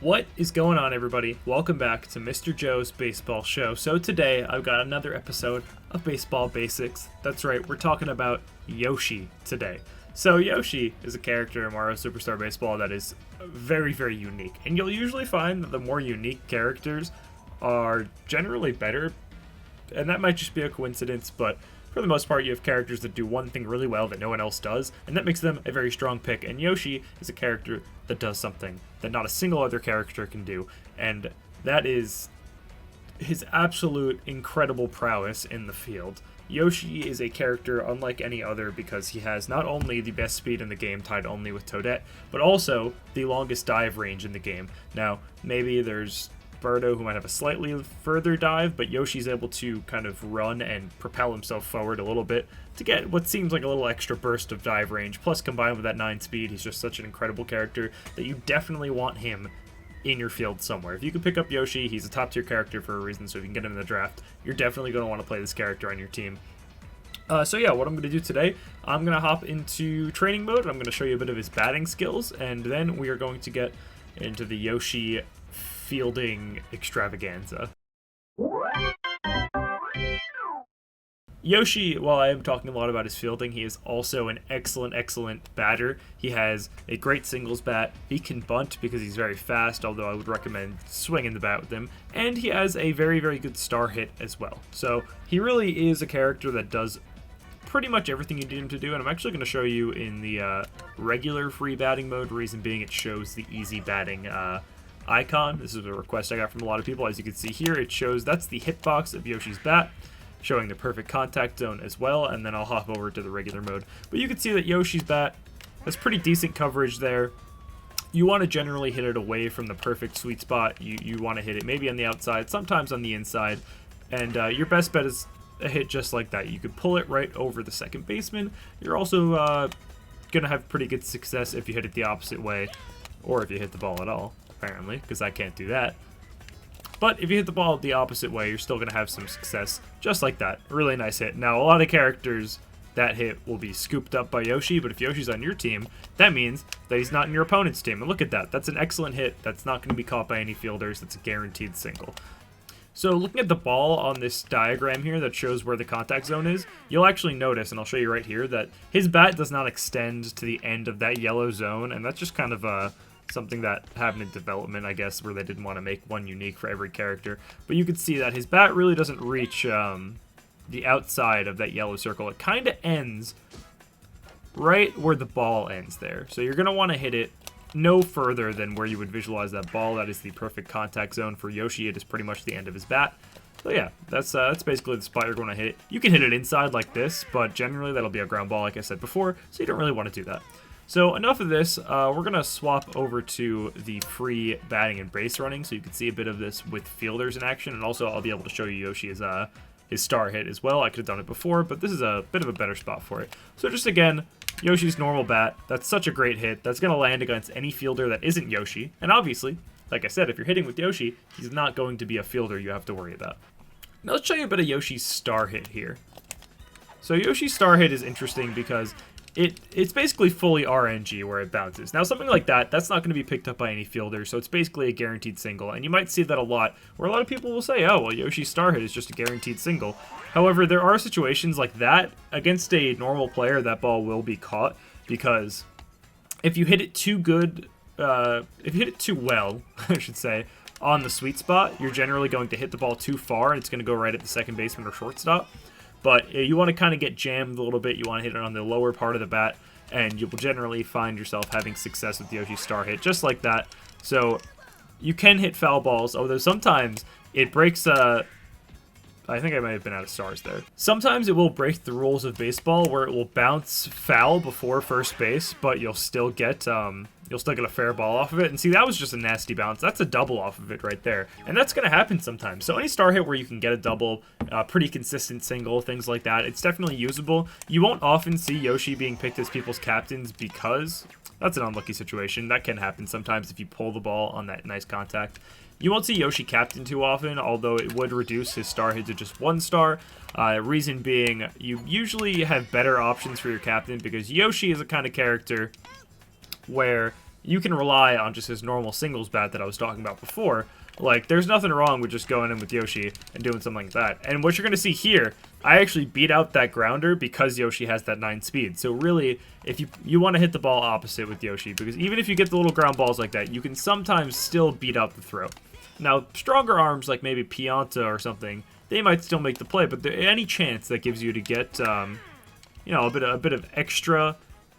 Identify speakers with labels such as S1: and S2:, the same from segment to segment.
S1: What is going on, everybody? Welcome back to Mr. Joe's Baseball Show. So today I've got another episode of Baseball Basics. That's right, we're talking about Yoshi today. So Yoshi is a character in Mario Superstar Baseball that is very, very unique. And you'll usually find that the more unique characters are generally better. And that might just be a coincidence, but for the most part, you have characters that do one thing really well that no one else does, and that makes them a very strong pick. And Yoshi is a character that does something that not a single other character can do, and that is his absolute incredible prowess in the field. Yoshi is a character unlike any other because he has not only the best speed in the game tied only with Toadette, but also the longest dive range in the game. Now, maybe there's Birdo, who might have a slightly further dive, but Yoshi's able to kind of run and propel himself forward a little bit to get what seems like a little extra burst of dive range. Plus, combined with that 9 speed, he's just such an incredible character that you definitely want him in your field somewhere. If you can pick up Yoshi, he's a top tier character for a reason, so if you can get him in the draft, you're definitely going to want to play this character on your team. So yeah, what I'm going to do today, I'm going to hop into training mode. I'm going to show you a bit of his batting skills, and then we are going to get into the Yoshi fielding extravaganza. Yoshi, while I am talking a lot about his fielding, he is also an excellent batter. He has a great singles bat. He can bunt because he's very fast, although I would recommend swinging the bat with him. And he has a very, very good star hit as well. So he really is a character that does pretty much everything you need him to do, and I'm actually going to show you in the regular free batting mode, reason being it shows the easy batting icon. This is a request I got from a lot of people. As you can see here, it shows that's the hitbox of Yoshi's bat, showing the perfect contact zone as well, and then I'll hop over to the regular mode. But you can see that Yoshi's bat has pretty decent coverage there. You want to generally hit it away from the perfect sweet spot. You want to hit it maybe on the outside, sometimes on the inside, and your best bet is a hit just like that. You could pull it right over the second baseman. You're also going to have pretty good success if you hit it the opposite way, or if you hit the ball at all, apparently, because I can't do that. But if you hit the ball the opposite way, you're still going to have some success, just like that. Really nice hit. Now, a lot of characters, that hit will be scooped up by Yoshi, but if Yoshi's on your team, that means that he's not in your opponent's team. And look at that. That's an excellent hit. That's not going to be caught by any fielders. That's a guaranteed single. So looking at the ball on this diagram here that shows where the contact zone is, you'll actually notice, and I'll show you right here, that his bat does not extend to the end of that yellow zone, and that's just kind of something that happened in development, I guess, where they didn't want to make one unique for every character. But you can see that his bat really doesn't reach the outside of that yellow circle. It kind of ends right where the ball ends there. So you're going to want to hit it no further than where you would visualize that ball. That is the perfect contact zone for Yoshi. It is pretty much the end of his bat. So yeah, that's basically the spot you're going to hit it. You can hit it inside like this, but generally that'll be a ground ball, like I said before, so you don't really want to do that. So enough of this, we're going to swap over to the free batting and base running, so you can see a bit of this with fielders in action, and also I'll be able to show you Yoshi his star hit as well. I could have done it before, but this is a bit of a better spot for it. So just again, Yoshi's normal bat, that's such a great hit. That's going to land against any fielder that isn't Yoshi, and obviously, like I said, if you're hitting with Yoshi, he's not going to be a fielder you have to worry about. Now let's show you a bit of Yoshi's star hit here. So Yoshi's star hit is interesting because it's basically fully RNG where it bounces. Now something like that, that's not going to be picked up by any fielder, so it's basically a guaranteed single. And you might see that a lot, where a lot of people will say, oh, well, Yoshi's star hit is just a guaranteed single. However, there are situations like that. Against a normal player, that ball will be caught, because if you hit it too good, if you hit it too well, I should say, on the sweet spot, you're generally going to hit the ball too far, and it's going to go right at the second baseman or shortstop. But you want to kind of get jammed a little bit. You want to hit it on the lower part of the bat, and you will generally find yourself having success with the Yoshi star hit, just like that. So you can hit foul balls, although sometimes it breaks... I think I might have been out of stars there. Sometimes it will break the rules of baseball where it will bounce foul before first base, but you'll still get a fair ball off of it. And see, that was just a nasty bounce. That's a double off of it right there. And that's going to happen sometimes. So any star hit where you can get a double, pretty consistent single, things like that, it's definitely usable. You won't often see Yoshi being picked as people's captains because that's an unlucky situation. That can happen sometimes if you pull the ball on that nice contact. You won't see Yoshi captain too often, although it would reduce his star hit to just 1 star. Reason being, you usually have better options for your captain because Yoshi is a kind of character where you can rely on just his normal singles bat that I was talking about before. Like, there's nothing wrong with just going in with Yoshi and doing something like that. And what you're going to see here, I actually beat out that grounder because Yoshi has that 9 speed. So really, if you want to hit the ball opposite with Yoshi, because even if you get the little ground balls like that, you can sometimes still beat out the throw. Now, stronger arms like maybe Pianta or something, they might still make the play, but any chance that gives you to get, you know, a bit of extra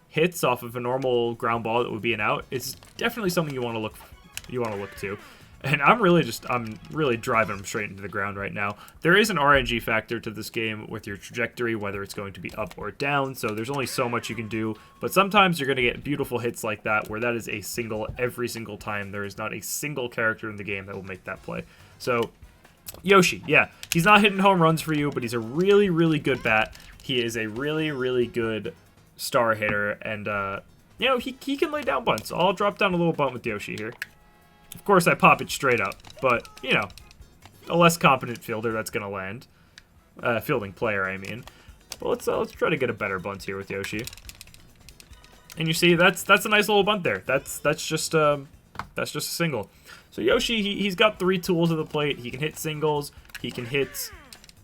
S1: hits off of a normal ground ball that would be an out, it's definitely something you want to look to. And I'm really driving them straight into the ground right now. There is an RNG factor to this game with your trajectory, whether it's going to be up or down, so there's only so much you can do. But sometimes you're going to get beautiful hits like that, where that is a single every single time. There is not a single character in the game that will make that play. So, Yoshi, yeah, he's not hitting home runs for you, but he's a really, really good bat. He is a really, really good star hitter, and, you know, he can lay down bunts. So I'll drop down a little bunt with Yoshi here. Of course, I pop it straight up, but, you know, a less competent fielder that's going to land. Fielding player, I mean. But let's try to get a better bunt here with Yoshi. And you see, that's a nice little bunt there. That's just a single. So Yoshi, he's got 3 tools at the plate. He can hit singles, he can hit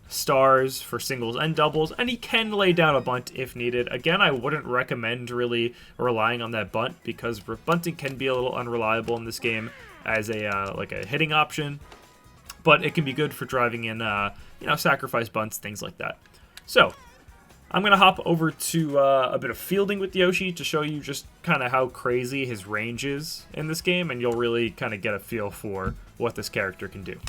S1: stars for singles and doubles, and he can lay down a bunt if needed. Again, I wouldn't recommend really relying on that bunt, because bunting can be a little unreliable in this game as a like a hitting option, but it can be good for driving in you know, sacrifice bunts, things like that. So I'm gonna hop over to a bit of fielding with Yoshi to show you just kind of how crazy his range is in this game, and you'll really kind of get a feel for what this character can do.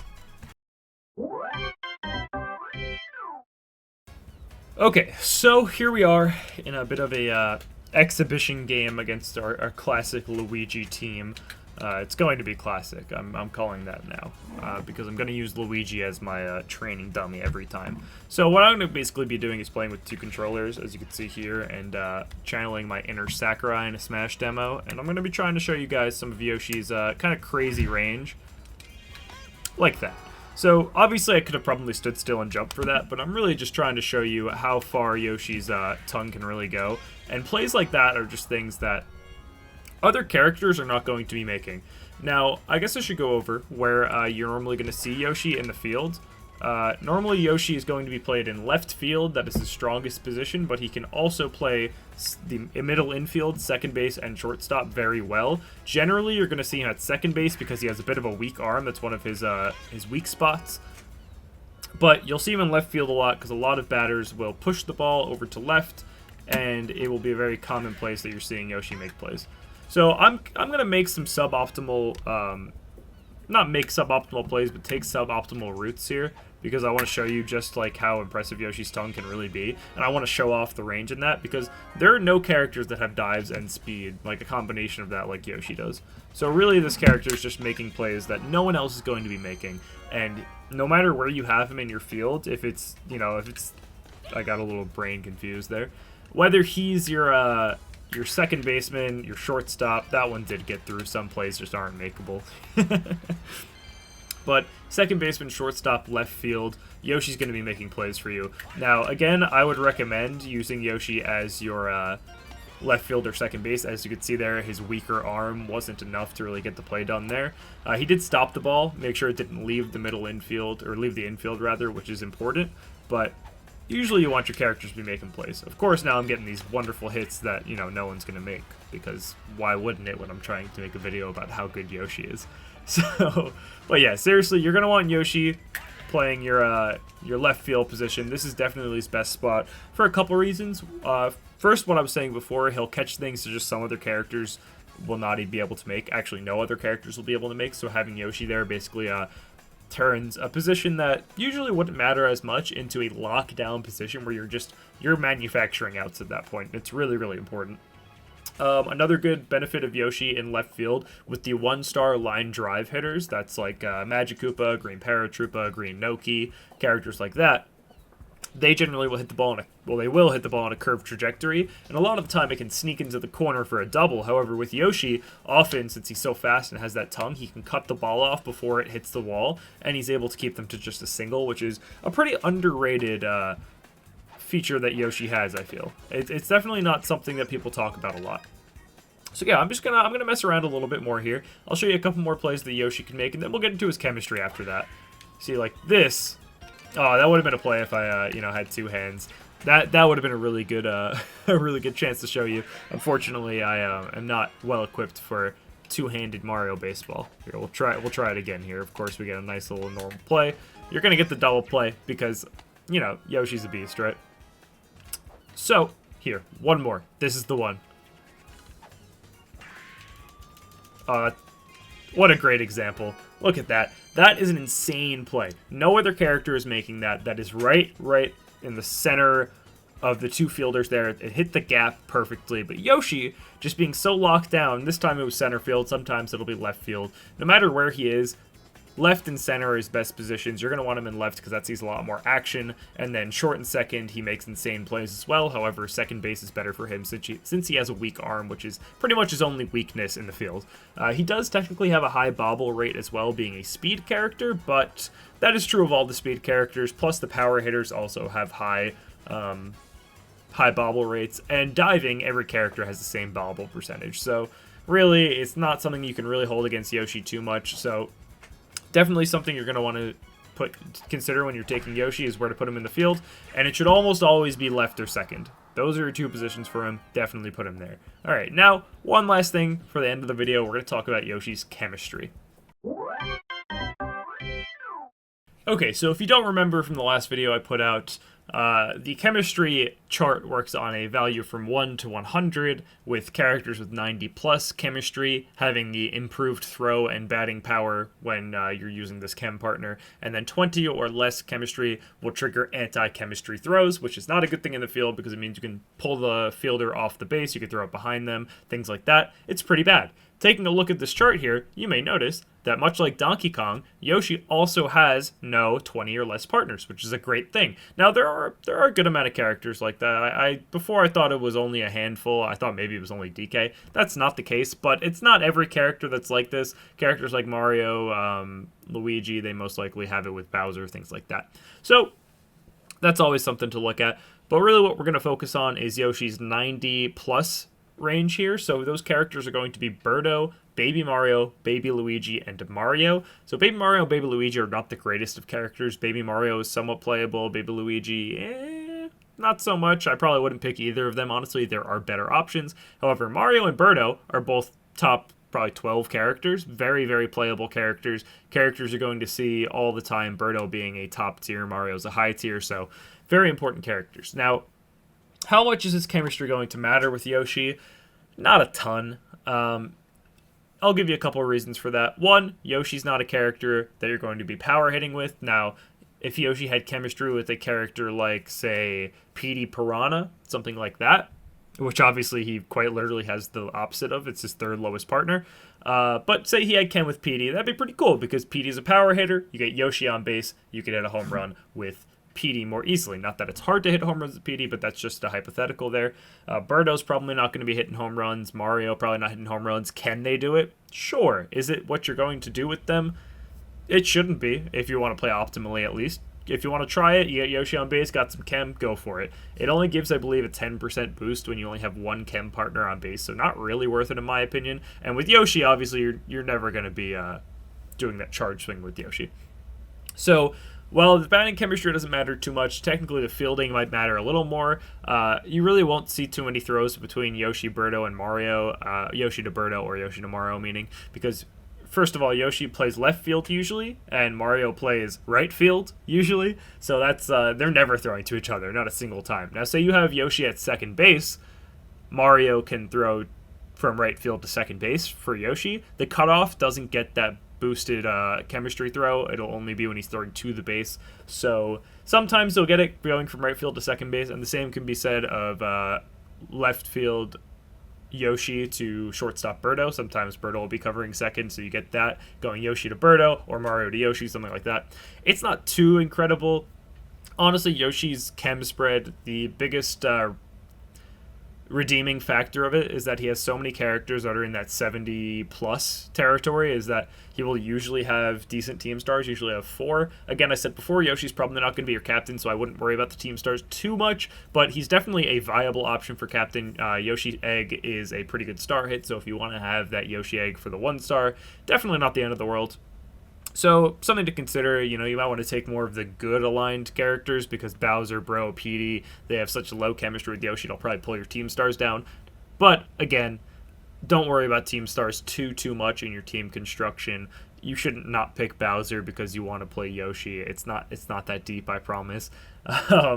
S1: Okay, so here we are in a bit of a exhibition game against our classic Luigi team. It's going to be classic. I'm calling that now because I'm going to use Luigi as my training dummy every time. So what I'm going to basically be doing is playing with 2 controllers, as you can see here, and channeling my inner Sakurai in a Smash demo. And I'm going to be trying to show you guys some of Yoshi's kind of crazy range, like that. So obviously I could have probably stood still and jumped for that, but I'm really just trying to show you how far Yoshi's tongue can really go. And plays like that are just things that other characters are not going to be making. Now, I guess I should go over where you're normally going to see Yoshi in the field. Normally, Yoshi is going to be played in left field. That is his strongest position, but he can also play the middle infield, second base, and shortstop very well. Generally, you're going to see him at second base because he has a bit of a weak arm. That's one of his weak spots. But you'll see him in left field a lot because a lot of batters will push the ball over to left, and it will be a very common place that you're seeing Yoshi make plays. So I'm going to make some suboptimal, not make suboptimal plays, but take suboptimal routes here, because I want to show you just like how impressive Yoshi's tongue can really be, and I want to show off the range in that, because there are no characters that have dives and speed, like a combination of that like Yoshi does. So really this character is just making plays that no one else is going to be making, and no matter where you have him in your field, if it's, you know, I got a little brain confused there, whether he's your second baseman, your shortstop, that one did get through. Some plays just aren't makeable. But second baseman, shortstop, left field, Yoshi's going to be making plays for you. Now, again, I would recommend using Yoshi as your left field or second base. As you can see there, his weaker arm wasn't enough to really get the play done there. He did stop the ball, make sure it didn't leave the middle infield, or leave the infield rather, which is important. But usually you want your characters to be making plays. Of course, now I'm getting these wonderful hits that, you know, no one's going to make, because why wouldn't it when I'm trying to make a video about how good Yoshi is? So, but yeah, seriously, you're going to want Yoshi playing your left field position. This is definitely his best spot for a couple reasons. First, what I was saying before, he'll catch things that just some other characters will not be able to make. Actually, no other characters will be able to make, so having Yoshi there basically turns a position that usually wouldn't matter as much into a lockdown position where you're manufacturing outs at that point. It's really, really important. Another good benefit of Yoshi in left field with the 1-star line drive hitters, that's like Magikoopa, Green Paratroopa, Green Noki, characters like that. They generally will hit the ball they will hit the ball on a curved trajectory, and a lot of the time it can sneak into the corner for a double. However, with Yoshi, often, since he's so fast and has that tongue, he can cut the ball off before it hits the wall, and he's able to keep them to just a single, which is a pretty underrated feature that Yoshi has, I feel. It's definitely not something that people talk about a lot. So yeah, I'm gonna mess around a little bit more here. I'll show you a couple more plays that Yoshi can make, and then we'll get into his chemistry after that. See, like this. Oh, that would have been a play if I, you know, had two hands. That would have been a really good, a really good chance to show you. Unfortunately, I am not well equipped for two-handed Mario baseball. Here, we'll try it again here. Of course, we get a nice little normal play. You're gonna get the double play because, you know, Yoshi's a beast, right? So here, one more. This is the one. What a great example. Look at that. That is an insane play. No other character is making that. That is right in the center of the two fielders there. It hit the gap perfectly. But Yoshi, just being so locked down, this time it was center field, sometimes it'll be left field. No matter where he is, left and center are his best positions. You're going to want him in left because that sees a lot more action. And then short and second, he makes insane plays as well. However, second base is better for him since he has a weak arm, which is pretty much his only weakness in the field. He does technically have a high bobble rate as well, being a speed character, but that is true of all the speed characters. Plus, the power hitters also have high bobble rates. And diving, every character has the same bobble percentage. So really, it's not something you can really hold against Yoshi too much. So definitely something you're going to want to consider when you're taking Yoshi is where to put him in the field, and it should almost always be left or second. Those are your two positions for him. Definitely put him there. All right, now one last thing for the end of the video. We're going to talk about Yoshi's chemistry. Okay, so if you don't remember from the last video I put out, the chemistry chart works on a value from 1 to 100, with characters with 90 plus chemistry having the improved throw and batting power when you're using this chem partner, and then 20 or less chemistry will trigger anti-chemistry throws, which is not a good thing in the field because it means you can pull the fielder off the base, you can throw it behind them, things like that. It's pretty bad. Taking a look at this chart here, you may notice that much like Donkey Kong, Yoshi also has no 20 or less partners, which is a great thing. Now, there are a good amount of characters like that. Before I thought it was only a handful. I thought maybe it was only DK. That's not the case, but it's not every character that's like this. Characters like Mario, Luigi, they most likely have it with Bowser, things like that. So that's always something to look at. But really what we're going to focus on is Yoshi's 90 plus range here. So those characters are going to be Birdo, Baby Mario, Baby Luigi, and Mario. So Baby Mario and Baby Luigi are not the greatest of characters. Baby Mario is somewhat playable. Baby Luigi, not so much. I probably wouldn't pick either of them. Honestly, there are better options. However, Mario and Birdo are both top probably 12 characters. Very, very playable characters. Characters you're going to see all the time. Birdo being a top tier, Mario's a high tier. So very important characters. Now, how much is his chemistry going to matter with Yoshi? Not a ton. I'll give you a couple of reasons for that. One, Yoshi's not a character that you're going to be power hitting with. Now, if Yoshi had chemistry with a character like, say, Petey Piranha, something like that, which obviously he quite literally has the opposite of, it's his third lowest partner. But say he had chem with Petey, that'd be pretty cool because Petey's a power hitter. You get Yoshi on base, you could hit a home run with Petey more easily. Not that it's hard to hit home runs with Petey, but that's just a hypothetical there. Birdo's probably not going to be hitting home runs. Mario probably not hitting home runs. Can they do it? Sure. Is it what you're going to do with them? It shouldn't be, if you want to play optimally at least. If you want to try it, you get Yoshi on base, got some chem, go for it. It only gives, I believe, a 10% boost when you only have one chem partner on base, so not really worth it in my opinion. And with Yoshi, obviously, you're never going to be doing that charge swing with Yoshi. So, while the batting chemistry doesn't matter too much, technically the fielding might matter a little more. You really won't see too many throws between Yoshi, Birdo, and Mario. Yoshi to Birdo or Yoshi to Mario, meaning, because first of all, Yoshi plays left field usually, and Mario plays right field usually. So that's they're never throwing to each other, not a single time. Now, say you have Yoshi at second base, Mario can throw from right field to second base for Yoshi. The cutoff doesn't get that boosted chemistry throw. It'll only be when he's throwing to the base. So sometimes he'll get it going from right field to second base, and the same can be said of left field Yoshi to shortstop Birdo. Sometimes Birdo will be covering second, so you get that going Yoshi to Birdo or Mario to Yoshi, something like that. It's not too incredible. Honestly, Yoshi's chem spread, the biggest redeeming factor of it is that he has so many characters that are in that 70 plus territory, is that he will usually have decent team stars, usually have 4. Again, I said before, Yoshi's probably not going to be your captain, so I wouldn't worry about the team stars too much, but he's definitely a viable option for captain. Yoshi egg is a pretty good star hit, so if you want to have that Yoshi egg for the 1 star, definitely not the end of the world. So, something to consider, you might want to take more of the good aligned characters, because Bowser, Bro, Petey, they have such low chemistry with Yoshi, it'll probably pull your team stars down. But, again, don't worry about team stars too much in your team construction. You shouldn't not pick Bowser because you want to play Yoshi. It's not that deep, I promise.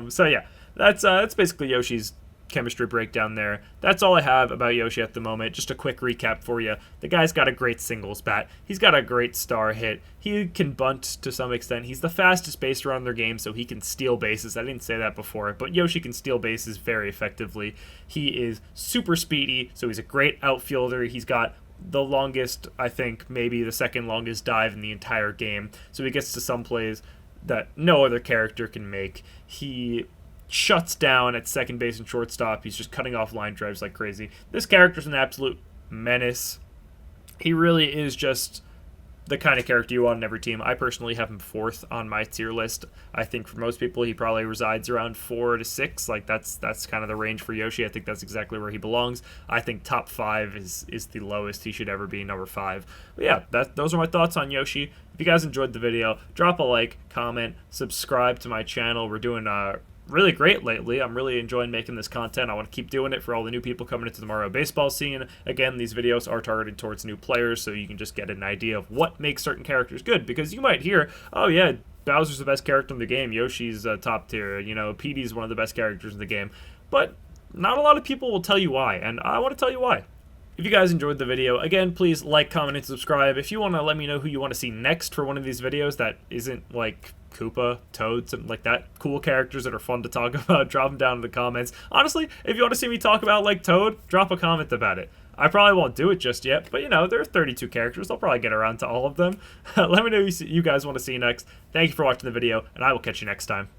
S1: So yeah, that's basically Yoshi's chemistry breakdown there. That's all I have about Yoshi at the moment. Just a quick recap for you. The guy's got a great singles bat. He's got a great star hit. He can bunt to some extent. He's the fastest base runner in their game, so he can steal bases. I didn't say that before, but Yoshi can steal bases very effectively. He is super speedy, so he's a great outfielder. He's got the longest, I think, maybe the second longest dive in the entire game, so he gets to some plays that no other character can make. He shuts down at second base and shortstop. He's just cutting off line drives like crazy. This character's an absolute menace. He really is just the kind of character you want in every team. I personally have him 4th on my tier list. I think for most people he probably resides around 4 to 6. Like that's kind of the range for Yoshi. I think that's exactly where he belongs. I think top 5 is the lowest he should ever be, number 5. But yeah, those are my thoughts on Yoshi. If you guys enjoyed the video, drop a like, comment, subscribe to my channel. We're doing really great lately. I'm really enjoying making this content. I want to keep doing it for all the new people coming into the Mario baseball scene. Again, these videos are targeted towards new players, so you can just get an idea of what makes certain characters good, because you might hear, oh yeah, Bowser's the best character in the game, Yoshi's top tier, Petey's one of the best characters in the game, but not a lot of people will tell you why, and I want to tell you why. If you guys enjoyed the video, again, please like, comment, and subscribe. If you want to let me know who you want to see next for one of these videos that isn't like Koopa, Toad, something like that, cool characters that are fun to talk about, drop them down in the comments. Honestly, if you want to see me talk about like Toad, drop a comment about it. I probably won't do it just yet, but there are 32 characters. I'll probably get around to all of them. Let me know who you guys want to see next. Thank you for watching the video, and I will catch you next time.